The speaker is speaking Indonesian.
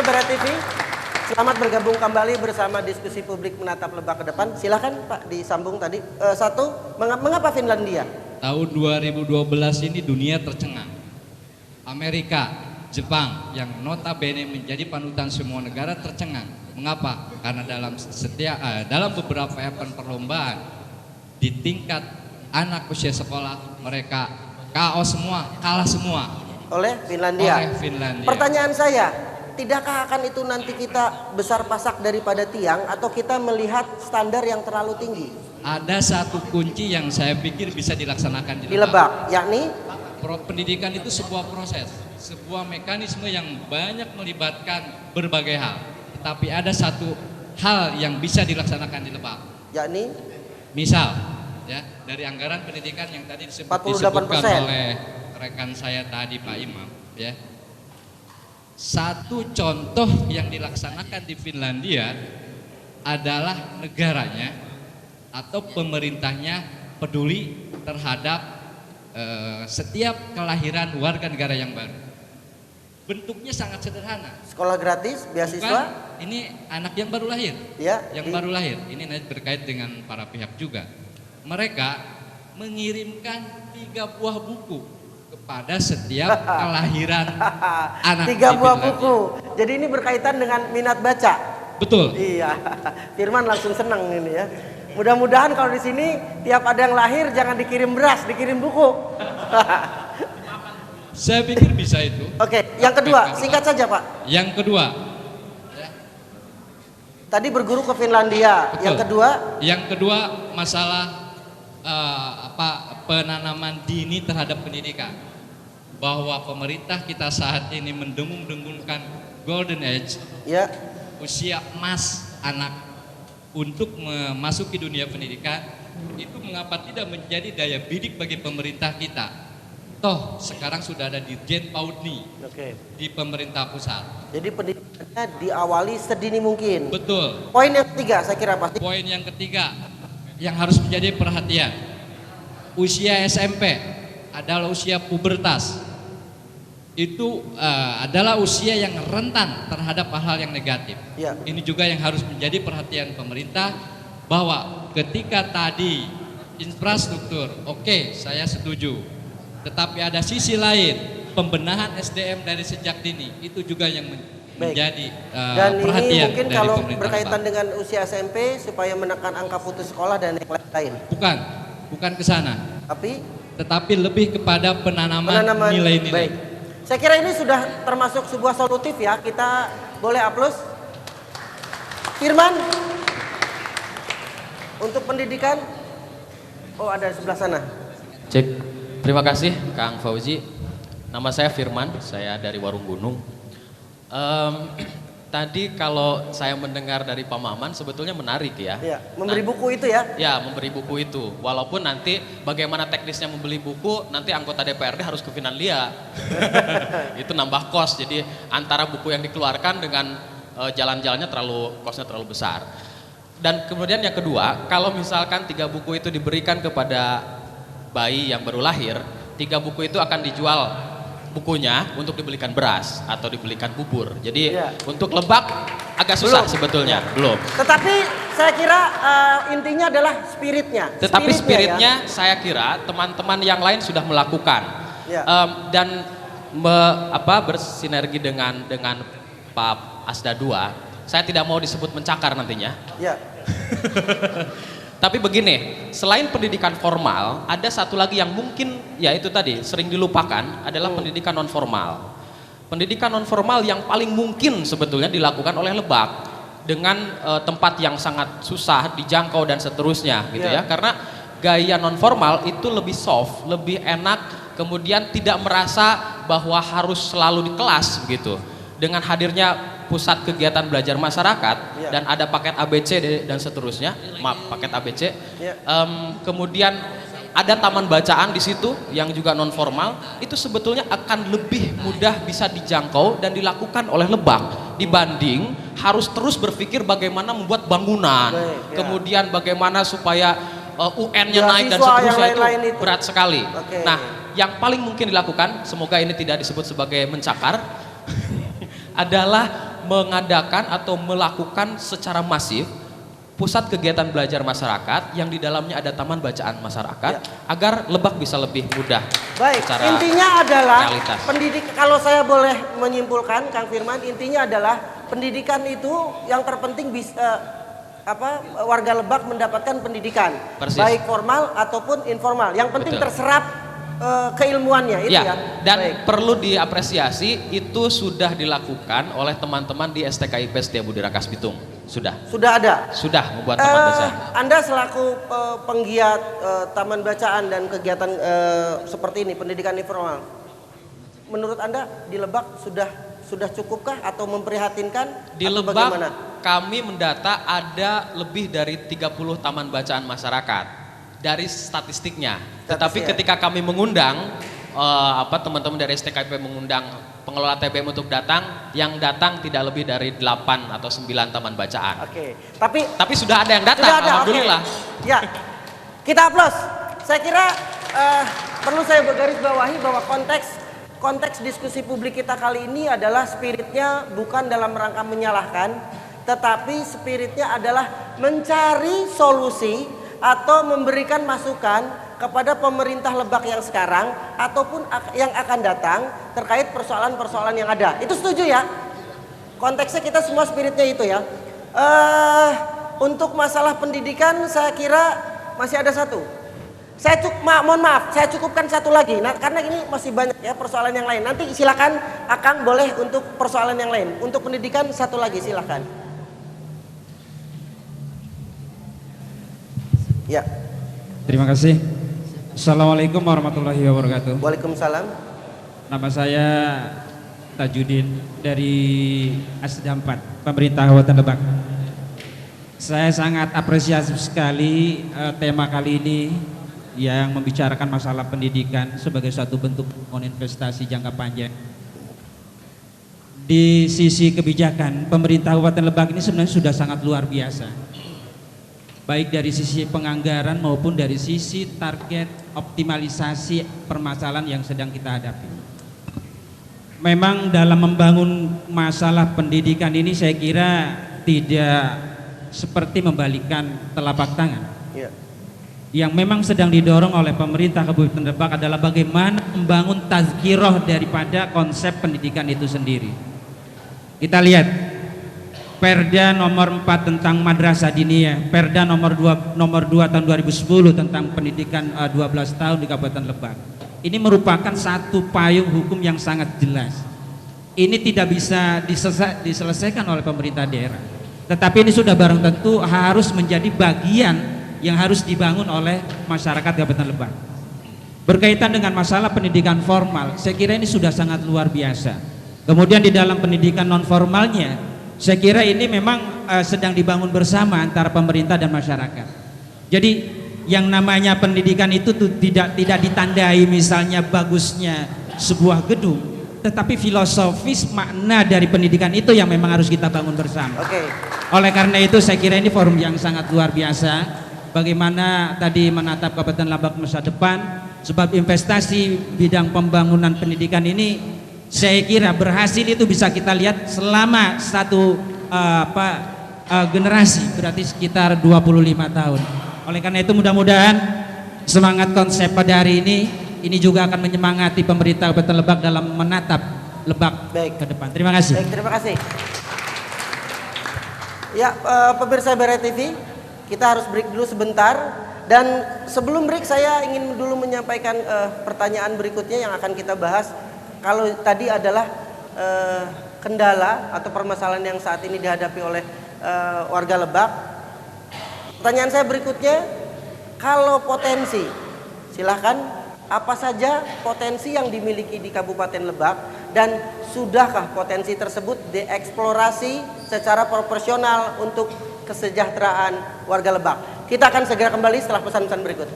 Bara TV, selamat bergabung kembali bersama diskusi publik menatap Lebak ke depan. Silahkan Pak disambung tadi. Satu, mengapa Finlandia? Tahun 2012 ini dunia tercengang. Amerika, Jepang yang notabene menjadi panutan semua negara tercengang. Mengapa? Karena dalam beberapa event perlombaan di tingkat anak usia sekolah mereka kaos semua, kalah semua Oleh Finlandia. Pertanyaan saya, tidakkah akan itu nanti kita besar pasak daripada tiang atau kita melihat standar yang terlalu tinggi? Ada satu kunci yang saya pikir bisa dilaksanakan Di Lebak, yakni pendidikan itu sebuah proses, sebuah mekanisme yang banyak melibatkan berbagai hal. Tetapi ada satu hal yang bisa dilaksanakan di Lebak. Yakni? Misal, ya, dari anggaran pendidikan yang tadi disebutkan oleh rekan saya tadi Pak Imam, ya. Satu contoh yang dilaksanakan di Finlandia adalah negaranya atau pemerintahnya peduli terhadap setiap kelahiran warga negara yang baru. Bentuknya sangat sederhana. Sekolah gratis, beasiswa. Bukan, ini anak yang baru lahir. Ya, yang baru lahir. Ini berkait dengan para pihak juga. Mereka mengirimkan 3 buah buku kepada setiap kelahiran anak. 3 buah buku. Jadi ini berkaitan dengan minat baca. Betul. Iya. Firman langsung senang ini ya. Mudah-mudahan kalau di sini tiap ada yang lahir jangan dikirim beras, dikirim buku. Saya pikir bisa itu. Oke, yang kedua, singkat saja Pak. Yang kedua, tadi berguru ke Finlandia. Betul. Yang kedua masalah penanaman dini terhadap pendidikan. Bahwa pemerintah kita saat ini mendengung-dengungkan golden age, ya, usia emas anak untuk memasuki dunia pendidikan, itu mengapa tidak menjadi daya bidik bagi pemerintah kita? Toh sekarang sudah ada Dirjen Paudni di pemerintah pusat. Jadi pendidikannya diawali sedini mungkin. Betul. Poin yang ketiga saya kira pasti. Poin yang ketiga yang harus menjadi perhatian, usia SMP adalah usia pubertas. Itu adalah usia yang rentan terhadap hal-hal yang negatif. Ya. Ini juga yang harus menjadi perhatian pemerintah, bahwa ketika tadi infrastruktur, oke, saya setuju. Tetapi ada sisi lain, pembenahan SDM dari sejak dini, itu juga yang menjadi dan perhatian ini mungkin dari kalau pemerintah. berkaitan dengan usia SMP supaya menekan angka putus sekolah dan yang lain-lain. Bukan ke sana. Tetapi lebih kepada penanaman nilai-nilai. Baik. Saya kira ini sudah termasuk sebuah solutif ya. Kita boleh aplaus. Firman, untuk pendidikan, oh ada di sebelah sana. Cek. Terima kasih Kang Fauzi. Nama saya Firman, saya dari Warung Gunung. Tadi kalau saya mendengar dari Pak Maman sebetulnya menarik ya. Ya, memberi buku itu ya? Ya, memberi buku itu. Walaupun nanti bagaimana teknisnya membeli buku, nanti anggota DPRD harus ke Finlandia. Itu nambah kos. Jadi antara buku yang dikeluarkan dengan jalan-jalannya kosnya terlalu besar. Dan kemudian yang kedua, kalau misalkan 3 buku itu diberikan kepada bayi yang baru lahir, 3 buku itu akan dijual bukunya untuk dibelikan beras atau dibelikan bubur. Jadi untuk Lebak agak susah sebetulnya. Belum. Tetapi saya kira intinya adalah spiritnya. Tetapi spiritnya ya? Saya kira teman-teman yang lain sudah melakukan dan bersinergi dengan Pak Asda II. Saya tidak mau disebut mencakar nantinya. Ya. Tapi begini, selain pendidikan formal, ada satu lagi yang mungkin ya itu tadi sering dilupakan adalah pendidikan non formal. Pendidikan non formal yang paling mungkin sebetulnya dilakukan oleh Lebak dengan tempat yang sangat susah dijangkau dan seterusnya gitu ya. Karena gaya non formal itu lebih soft, lebih enak, kemudian tidak merasa bahwa harus selalu di kelas begitu. Dengan hadirnya pusat kegiatan belajar masyarakat dan ada paket ABC dan seterusnya, paket ABC. Kemudian ada taman bacaan di situ yang juga non formal, itu sebetulnya akan lebih mudah bisa dijangkau dan dilakukan oleh Lebak dibanding harus terus berpikir bagaimana membuat bangunan, kemudian bagaimana supaya UN-nya naik dan seterusnya, itu berat sekali. Nah, yang paling mungkin dilakukan, semoga ini tidak disebut sebagai mencakar, adalah mengadakan atau melakukan secara masif pusat kegiatan belajar masyarakat yang di dalamnya ada taman bacaan masyarakat agar Lebak bisa lebih mudah. Baik, secara intinya adalah realitas. kalau saya boleh menyimpulkan Kang Firman, intinya adalah pendidikan itu yang terpenting bisa warga Lebak mendapatkan pendidikan. Persis. Baik formal ataupun informal. Yang penting terserap keilmuannya itu ya. Dan perlu diapresiasi itu sudah dilakukan oleh teman-teman di STKIP Setiabudi Rangkas Bitung. Sudah ada. Sudah membuat taman bacaan. Anda selaku penggiat taman bacaan dan kegiatan seperti ini, pendidikan informal. Menurut Anda di Lebak sudah cukupkah atau memprihatinkan? Di Lebak bagaimana? Kami mendata ada lebih dari 30 taman bacaan masyarakat dari statistiknya. Tetapi ketika kami mengundang teman-teman dari STKIP mengundang pengelola TBM untuk datang, yang datang tidak lebih dari 8 atau 9 taman bacaan. Oke. Tapi sudah ada yang datang, alhamdulillah. Ya. Kita aplaus. Saya kira perlu saya garis bawahi bahwa konteks diskusi publik kita kali ini adalah spiritnya bukan dalam rangka menyalahkan, tetapi spiritnya adalah mencari solusi atau memberikan masukan kepada pemerintah Lebak yang sekarang ataupun yang akan datang terkait persoalan-persoalan yang ada. Itu setuju ya? Konteksnya kita semua spiritnya itu ya. Untuk masalah pendidikan saya kira masih ada satu. Mohon maaf, saya cukupkan satu lagi. Nah, karena ini masih banyak ya persoalan yang lain. Nanti silakan Akang boleh untuk persoalan yang lain. Untuk pendidikan satu lagi silakan. Ya. Terima kasih. Assalamualaikum warahmatullahi wabarakatuh. Waalaikumsalam. Nama saya Tajudin dari Asdampat, pemerintah Kabupaten Lebak. Saya sangat apresiasi sekali tema kali ini yang membicarakan masalah pendidikan sebagai satu bentuk investasi jangka panjang. Di sisi kebijakan, pemerintah Kabupaten Lebak ini sebenarnya sudah sangat luar biasa. Baik dari sisi penganggaran maupun dari sisi target optimalisasi permasalahan yang sedang kita hadapi. Memang dalam membangun masalah pendidikan ini saya kira tidak seperti membalikkan telapak tangan. Yang memang sedang didorong oleh pemerintah Kabupaten Lebak adalah bagaimana membangun tazkiroh daripada konsep pendidikan itu sendiri. Kita lihat Perda nomor 4 tentang Madrasah Diniyah, Perda nomor 2 tahun 2010 tentang pendidikan 12 tahun di Kabupaten Lebak. Ini merupakan satu payung hukum yang sangat jelas. Ini tidak bisa diselesaikan oleh pemerintah daerah. Tetapi ini sudah barang tentu harus menjadi bagian yang harus dibangun oleh masyarakat Kabupaten Lebak. Berkaitan dengan masalah pendidikan formal, saya kira ini sudah sangat luar biasa. Kemudian di dalam pendidikan non formalnya, saya kira ini memang sedang dibangun bersama antara pemerintah dan masyarakat. Jadi yang namanya pendidikan itu tidak ditandai misalnya bagusnya sebuah gedung, tetapi filosofis makna dari pendidikan itu yang memang harus kita bangun bersama. Oleh karena itu saya kira ini forum yang sangat luar biasa. Bagaimana tadi menatap Kabupaten Lebak masa depan, sebab investasi bidang pembangunan pendidikan ini saya kira berhasil itu bisa kita lihat selama satu generasi, berarti sekitar 25 tahun. Oleh karena itu mudah-mudahan semangat konsep pada hari ini juga akan menyemangati pemerintah Kabupaten Lebak dalam menatap Lebak ke depan. Terima kasih. Baik, terima kasih. Ya, pemirsa BRI TV, kita harus break dulu sebentar. Dan sebelum break saya ingin dulu menyampaikan pertanyaan berikutnya yang akan kita bahas. Kalau tadi adalah kendala atau permasalahan yang saat ini dihadapi oleh warga Lebak. Pertanyaan saya berikutnya, kalau potensi, silahkan apa saja potensi yang dimiliki di Kabupaten Lebak dan sudahkah potensi tersebut dieksplorasi secara proporsional untuk kesejahteraan warga Lebak? Kita akan segera kembali setelah pesan-pesan berikut.